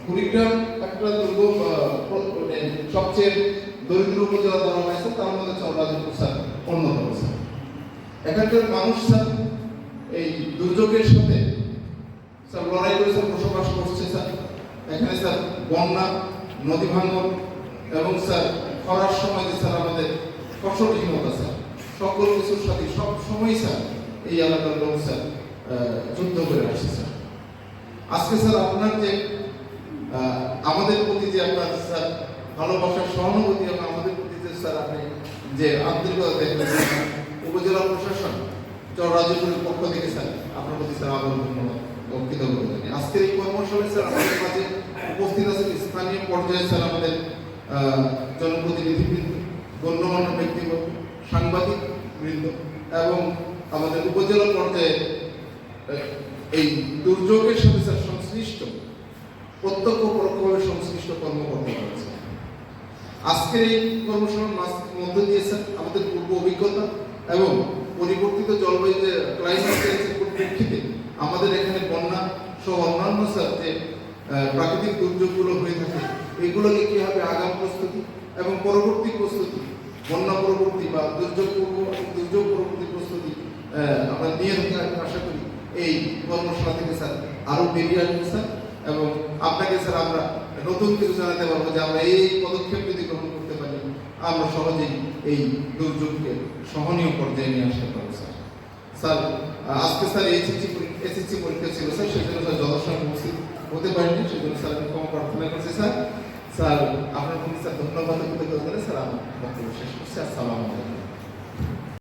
কুড়িগ্রাম একটা দুর্গম সবচেয়ে দরিদ্র উপজেলা ধরা হয়েছে, তার মধ্যে চররাজপুর স্যার অন্যতম স্যার। এখানকার মানুষ স্যার এই দুর্যোগের সাথে স্যার লড়াই করে স্যার বসবাস করছে স্যার। এখানে স্যার বন্যা, নদী ভাঙন এবং স্যার খরার সময় যে স্যার আমাদের ফসলহীনতা স্যার, সকল কিছুর সাথে সব সময় স্যার এই এলাকার লোক স্যার যুদ্ধ করে আসছে স্যার। আজকে স্যার আপনার যে আমাদের প্রতি যে আপনার স্যার ভালোবাসার সহানুভূতি এবং আমাদের প্রতি যে স্যার আপনি যে আন্তরিকতা দেখলেন, উপজেলা প্রশাসন চররাজপুরের পক্ষ থেকে স্যার আপনার প্রতি স্যার আবার ধন্যবাদ ও কৃতজ্ঞতা জানাই। আজকের এই কর্মশালায় স্যার আমাদের মাঝে উপস্থিত আছেন স্থানীয় পর্যায়ে স্যার আমাদের জনপ্রতিনিধিবৃন্দ, গণ্যমান্য ব্যক্তিবর্গ, সাংবাদিক বৃন্দ এবং আমাদের উপজেলা পর্যায়ে এই দুর্যোগের সাথে স্যার সংশ্লিষ্ট প্রত্যক্ষ পরোক্ষভাবে সংশ্লিষ্ট কর্মকর্তা রয়েছে। আজকের এই কর্মশালার মধ্য দিয়ে স্যার আমাদের পূর্ব অভিজ্ঞতা এবং পরিবর্তিত জলবায়ু যে ক্লাইমেট চেঞ্জের পরিপ্রেক্ষিতে আমাদের এখানে বন্যা সহ অন্যান্য স্যার যে প্রাকৃতিক দুর্যোগগুলো হয়ে থাকে, এগুলোকে কীভাবে আগাম প্রস্তুতি এবং পরবর্তী প্রস্তুতি, বন্যা পরবর্তী বা দুর্যোগ পরবর্তী প্রস্তুতি আমরা নিয়ে থাকি। আমি আশা করি এই কর্মশালা থেকে স্যার আরও বেরিয়ে আসবে স্যার, এবং আপনাকে স্যার আমরা নতুন কিছু জানাতে পারবো যে আমরা এই পদক্ষেপ যদি গ্রহণ করতে পারি আমরা সহজেই এই দুর্যোগকে সহনীয় পর্যায়ে নিয়ে আসতে পারবো স্যার। স্যার আজকে স্যার এসএসসি পরীক্ষা ছিল স্যার, সেজন্য স্যার যথাসময় উপস্থিত হতে পারেনি, সেজন্য স্যার আমি ক্ষমা প্রার্থনা করছি স্যার। স্যার আপনার প্রতি স্যার ধন্যবাদ স্যার। আমার বক্তব্য শেষ করছি। আসসালামু আলাইকুম।